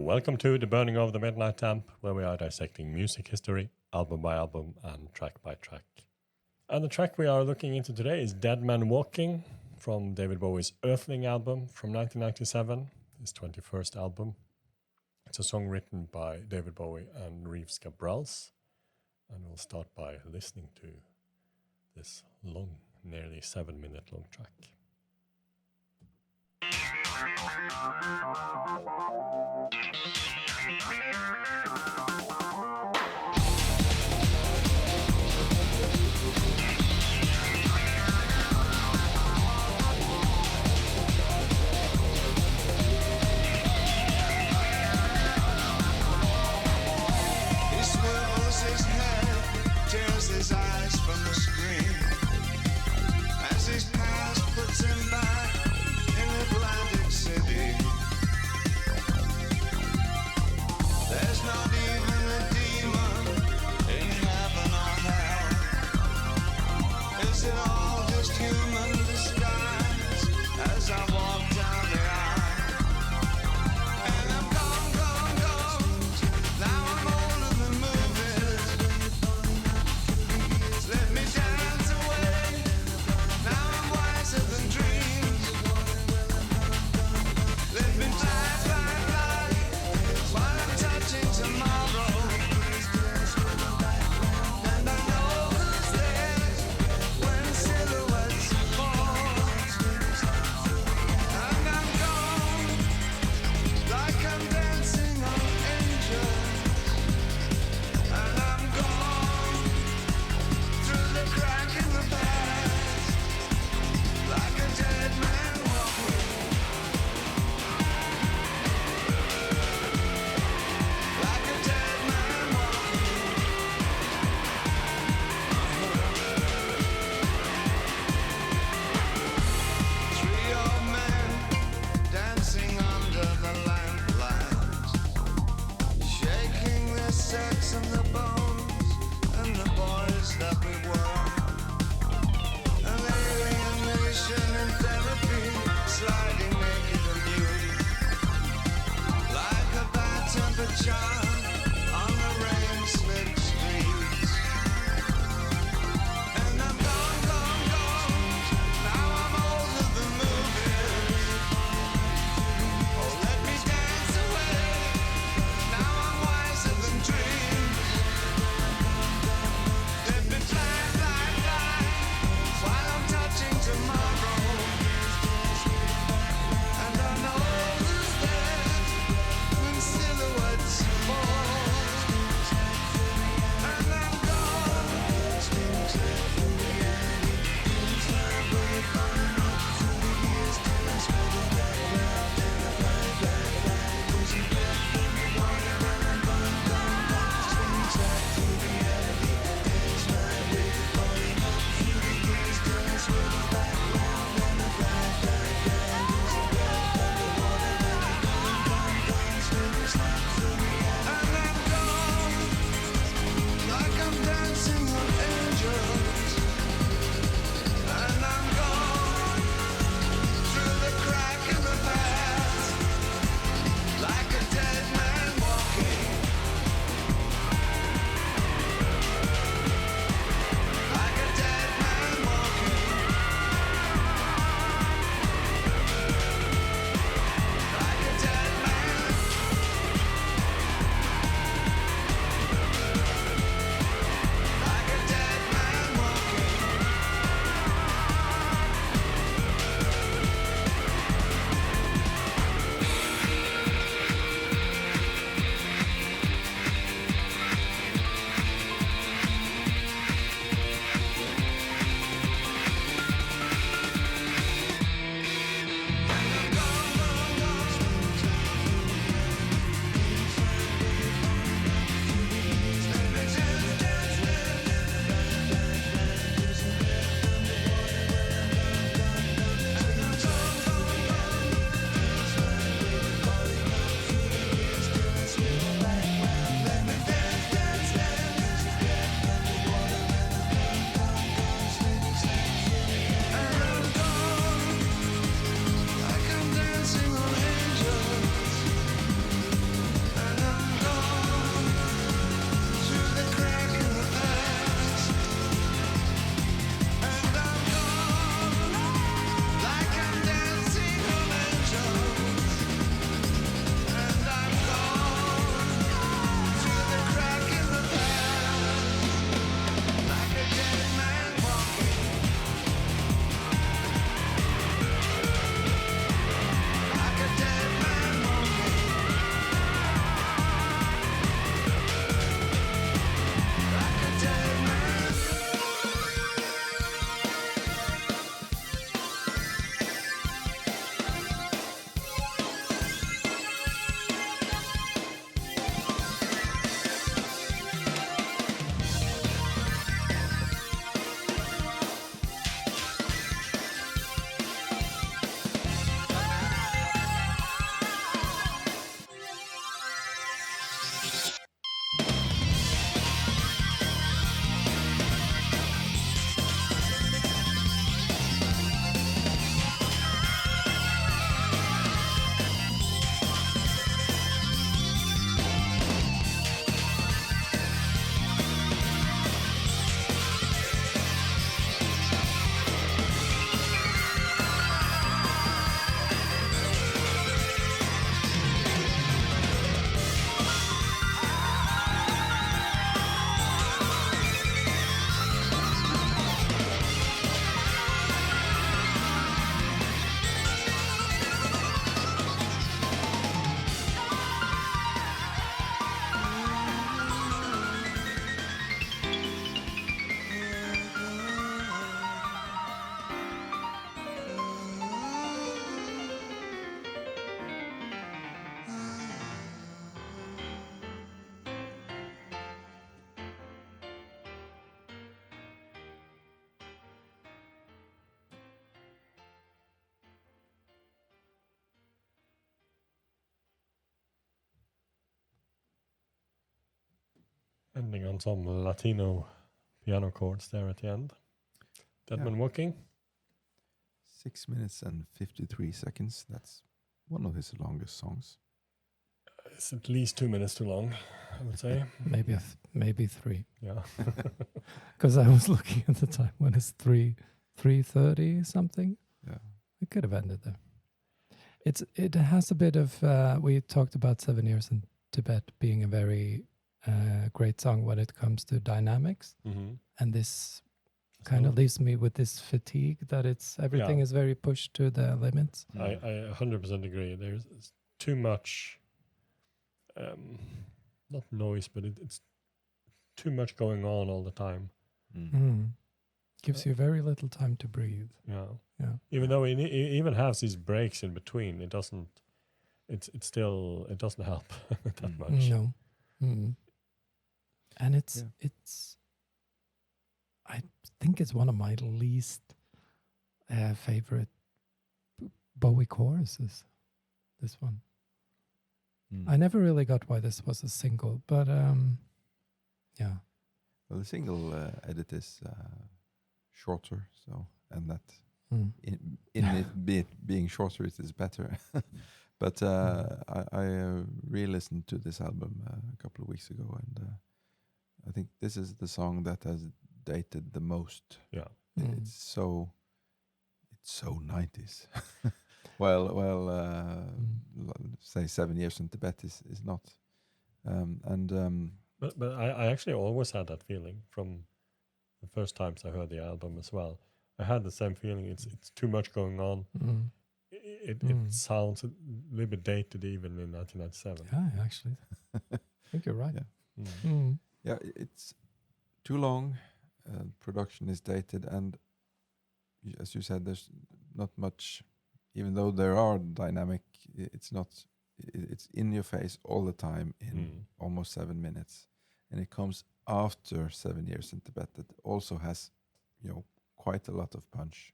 Welcome to The Burning of the Midnight Lamp, where we are dissecting music history, album by album and track by track. And the track we are looking into today is Dead Man Walking from David Bowie's Earthling album from 1997, his 21st album. It's a song written by David Bowie and Reeves Gabrels, and we'll start by listening to this long, nearly 7-minute long track. His eyes from the screen as his past Ending on some Latino piano chords there at the end. Dead Man Walking. 6 minutes and 53 seconds. That's one of his longest songs. It's at least 2 minutes too long, I would say. Maybe 3. Yeah. Because I was looking at the time when it's 3:30 something. Yeah. It could have ended there. It has a bit of we talked about 7 Years in Tibet being a very great song when it comes to dynamics, and this kind of leaves me with this fatigue that everything is very pushed to the limits. I 100% agree. There's too much, not noise, but it's too much going on all the time. Gives you very little time to breathe. Yeah. Yeah. Even though it even has these breaks in between, it doesn't help that much. No. And it's I think it's one of my least favorite Bowie choruses. This one. I never really got why this was a single, but yeah. Well, the single edit is shorter, so and that in it being shorter, it is better. But I re-listened to this album a couple of weeks ago, and I think this is the song that has dated the most. Yeah, it's so 90s. well, say 7 Years in Tibet is not, But I actually always had that feeling from the first times I heard the album as well. I had the same feeling. It's too much going on. It sounds a little bit dated even in 1997. Yeah, actually, I think you're right. Yeah, it's too long. Production is dated, and as you said, there's not much. Even though there are dynamic, it's not. It's in your face all the time in almost 7 minutes, and it comes after 7 Years in Tibet that also has, quite a lot of punch.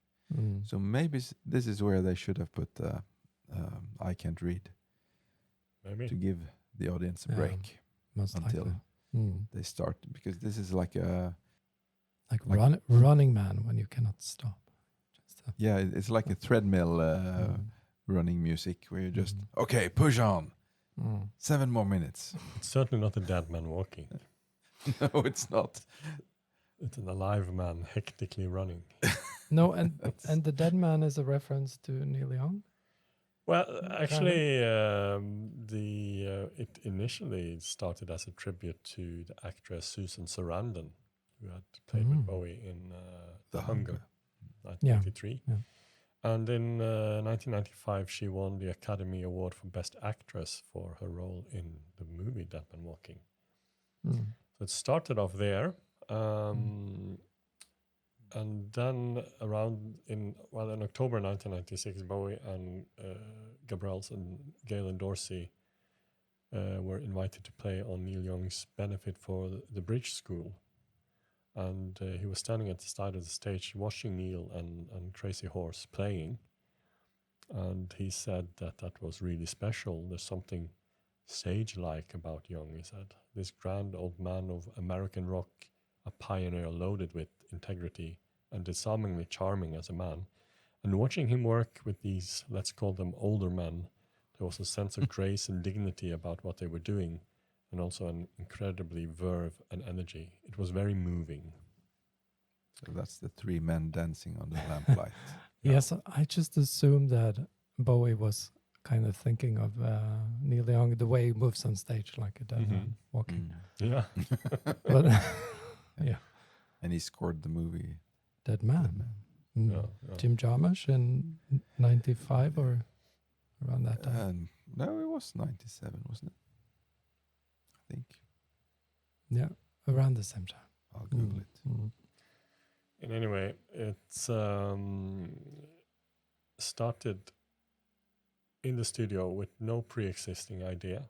So maybe this is where they should have put I Can't Read, maybe, to give the audience a break until they start, because this is like a Running Man when you cannot stop. It's like a treadmill running music where you just okay, push on, 7 more minutes. It's certainly not a dead man walking. No, it's not. It's an alive man hectically running. No, and the dead man is a reference to Neil Young. Well, actually, it initially started as a tribute to the actress Susan Sarandon, who had played with Bowie in The Hunger, 1983. Yeah. And in 1995, she won the Academy Award for Best Actress for her role in the movie Dead Man Walking. So it started off there. And then in October 1996, Bowie and Gabrels and Galen Dorsey were invited to play on Neil Young's benefit for the Bridge School. And he was standing at the side of the stage watching Neil and Crazy Horse playing. And he said that was really special. There's something sage-like about Young, he said. This grand old man of American rock, a pioneer loaded with integrity and disarmingly charming as a man. And watching him work with these, let's call them older men, there was a sense of grace and dignity about what they were doing, and also an incredibly verve and energy. It was very moving. So that's the 3 men dancing on the lamplight. Yes, I just assumed that Bowie was kind of thinking of Neil Young, the way he moves on stage like a dead man walking. Yeah. But yeah. And he scored the movie Dead Man. Yeah. Jim Jarmusch in 95 or around that time. No, it was 97, wasn't it? I think. Yeah, around the same time. I'll Google it. And anyway, it's started in the studio with no pre-existing idea.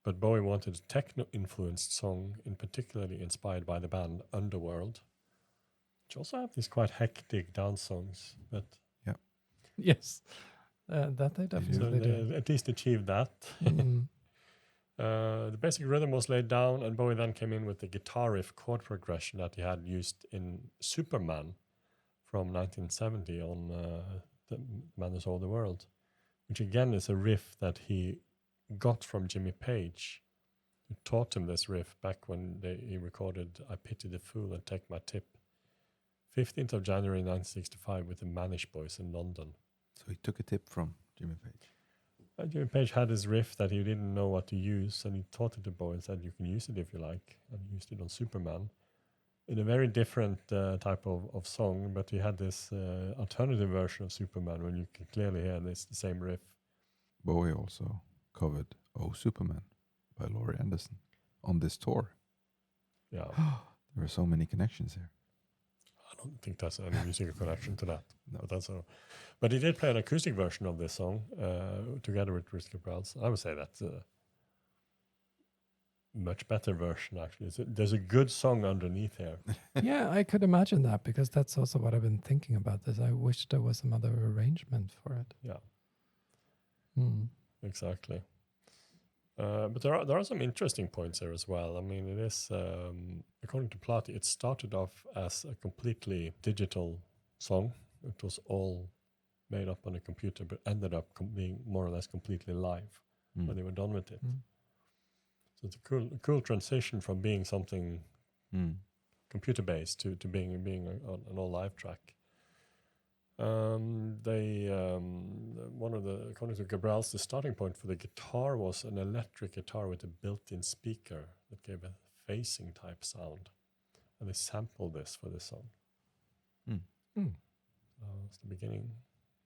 But Bowie wanted a techno-influenced song, in particularly inspired by the band Underworld, which also have these quite hectic dance songs. But yes, that they definitely so did. at least achieved that. The basic rhythm was laid down, and Bowie then came in with the guitar riff chord progression that he had used in Superman from 1970 on The Man Who Sold the World, which again is a riff that he got from Jimmy Page, who taught him this riff back when he recorded I Pity the Fool and Take My Tip, 15th of January 1965 with the Manish Boys in London. So he took a tip from Jimmy Page. Jimmy Page had his riff that he didn't know what to use, and he taught it to Bowie and said, you can use it if you like, and he used it on Superman in a very different type of song, but he had this alternative version of Superman when you can clearly hear this the same riff. Bowie also covered Oh Superman by Laurie Anderson on this tour. Yeah. There are so many connections here. I don't think that's any musical connection to that. No. But that's all. But he did play an acoustic version of this song together with Chris Cabral. I would say that's a much better version, actually. There's a good song underneath here. Yeah, I could imagine that, because that's also what I've been thinking about this. I wish there was some other arrangement for it. Yeah, Mm. exactly. But there are some interesting points here as well. I mean, it is, according to Platy, it started off as a completely digital song. It was all made up on a computer, but ended up being more or less completely live when they were done with it. Mm. So it's a cool transition from being something computer-based to being an all-live track. According to Gabrels, the starting point for the guitar was an electric guitar with a built-in speaker that gave a phasing type sound, and they sampled this for this song. That's the beginning.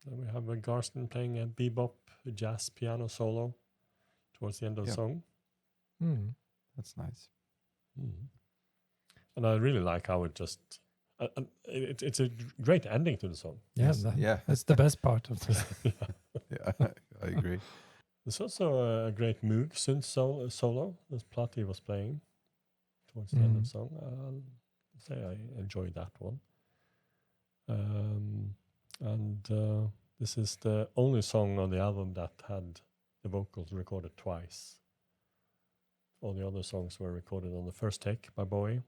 Then we have Garston playing a bebop jazz piano solo towards the end of the song. That's nice. And I really like how it just it's a great ending to the song. Yeah, Yeah. that's the best part of this. Yeah, I agree. There's also a great Moog synth solo that Platy was playing towards the end of the song. I'll say I enjoyed that one. And this is the only song on the album that had the vocals recorded twice. All the other songs were recorded on the first take by Bowie.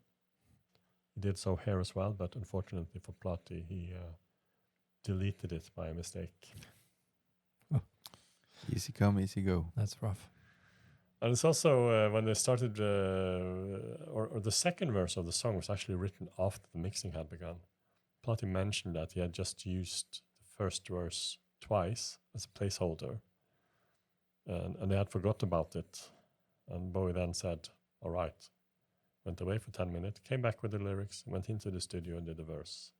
He did so here as well, but unfortunately for Platy, he deleted it by a mistake. Easy come, easy go. That's rough. And it's also when they started, or the second verse of the song was actually written after the mixing had begun. Platy mentioned that he had just used the first verse twice as a placeholder, and they had forgot about it. And Bowie then said, all right, went away for 10 minutes, came back with the lyrics, went into the studio and did the verse.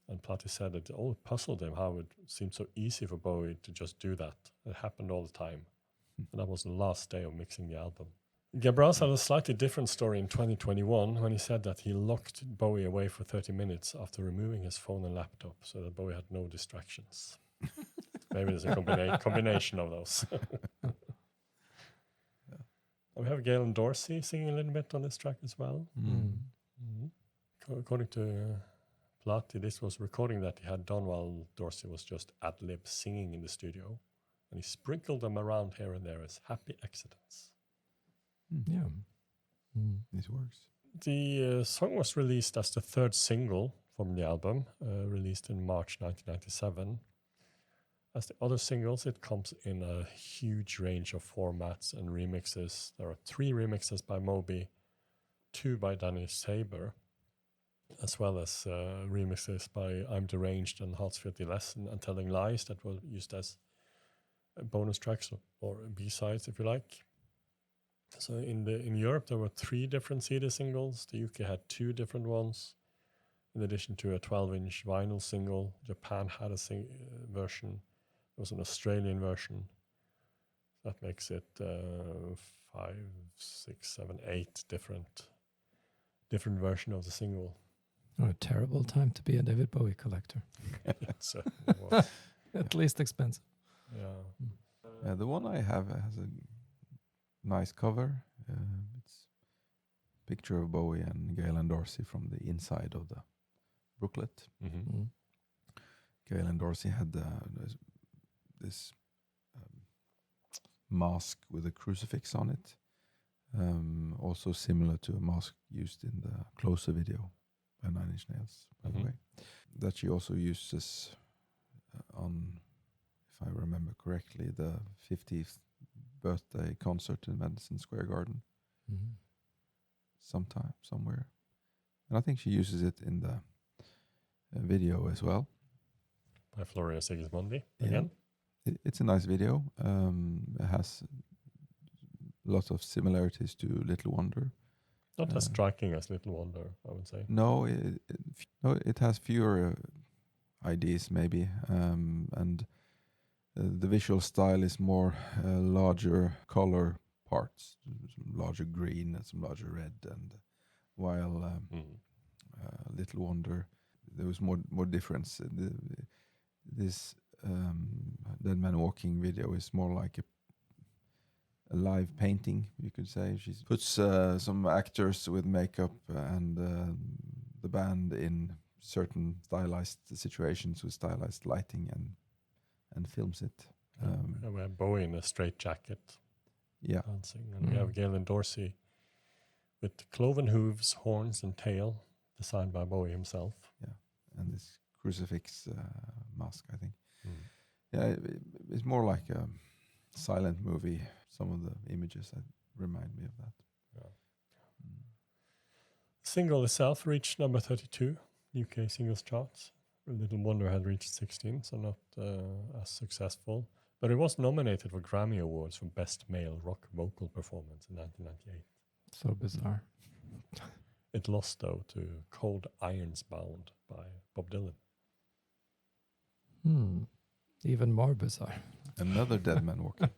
And Platy said that it all puzzled him how it seemed so easy for Bowie to just do that. It happened all the time. And that was the last day of mixing the album. Gabrels had a slightly different story in 2021 when he said that he locked Bowie away for 30 minutes after removing his phone and laptop so that Bowie had no distractions. Maybe there's a combination of those. We have Galen Dorsey singing a little bit on this track as well. According to Platy, this was a recording that he had done while Dorsey was just ad-lib singing in the studio. And he sprinkled them around here and there as happy accidents. Yeah. This works. The song was released as the third single from the album, released in March 1997. As the other singles, it comes in a huge range of formats and remixes. There are 3 remixes by Moby, 2 by Danny Saber, as well as remixes by I'm Deranged and Hearts Filthy Lesson and Telling Lies that were used as bonus tracks or B-sides, if you like. So in Europe, there were 3 different CD singles. The UK had 2 different ones, in addition to a 12-inch vinyl single. Japan had a version. There was an Australian version. That makes it 5, 6, 7, 8 different version of the single. Oh, a terrible time to be a David Bowie collector. So, At least expensive. yeah. The one I have has a nice cover. It's a picture of Bowie and Galen Dorsey from the inside of the booklet. Galen Dorsey had this mask with a crucifix on it. Also similar to a mask used in the Closer video by Nine Inch Nails, by the way. That she also uses on, if I remember correctly, the 50th birthday concert in Madison Square Garden. Sometime, somewhere. And I think she uses it in the video as well. By Floria Sigismondi again. It's a nice video. It has lots of similarities to Little Wonder. Not as striking as Little Wonder, I would say. No, it has fewer ideas maybe, and the visual style is more larger color parts, some larger green and some larger red, and while Little Wonder, there was more difference. This Dead Man Walking video is more like a live painting, you could say. She puts some actors with makeup and the band in certain stylized situations with stylized lighting and films it. We have Bowie in a straight jacket dancing, and we have Galen Dorsey with cloven hooves, horns, and tail, designed by Bowie himself. Yeah, and this crucifix mask, I think. Yeah, it's more like a silent movie. Some of the images that remind me of that. Yeah. Single itself reached number 32 UK singles charts. Little Wonder had reached 16, so not as successful. But it was nominated for Grammy Awards for Best Male Rock Vocal Performance in 1998. So bizarre. It lost, though, to Cold Irons Bound by Bob Dylan. Even more bizarre. Another Dead Man Walking.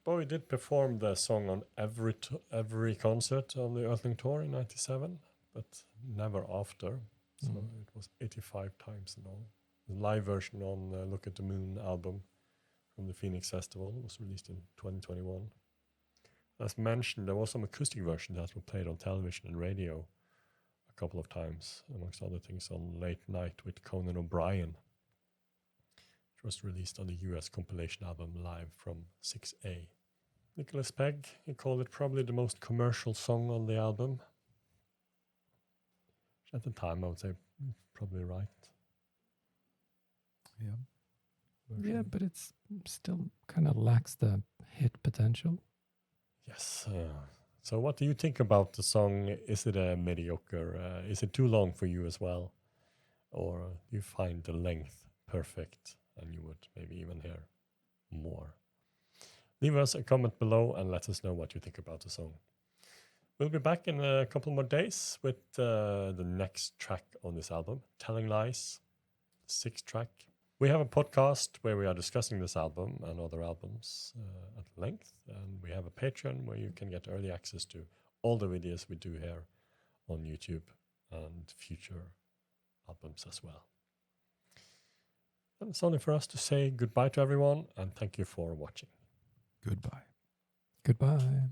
Bowie did perform the song on every concert on the Earthling Tour in 97, but never after. So it was 85 times in all. The live version on Look at the Moon album from the Phoenix Festival was released in 2021. As mentioned, there was some acoustic versions that were played on television and radio a couple of times, amongst other things on Late Night with Conan O'Brien, which was released on the US compilation album Live from 6A. Nicholas Pegg, he called it probably the most commercial song on the album. At the time, I would say probably right. Yeah, but it's still kind of lacks the hit potential. Yes. So what do you think about the song? Is it a mediocre? Is it too long for you as well? Or do you find the length perfect and you would maybe even hear more? Leave us a comment below and let us know what you think about the song. We'll be back in a couple more days with the next track on this album, Telling Lies, 6th track. We have a podcast where we are discussing this album and other albums at length, and we have a Patreon where you can get early access to all the videos we do here on YouTube and future albums as well. And it's only for us to say goodbye to everyone and thank you for watching. Goodbye. Goodbye.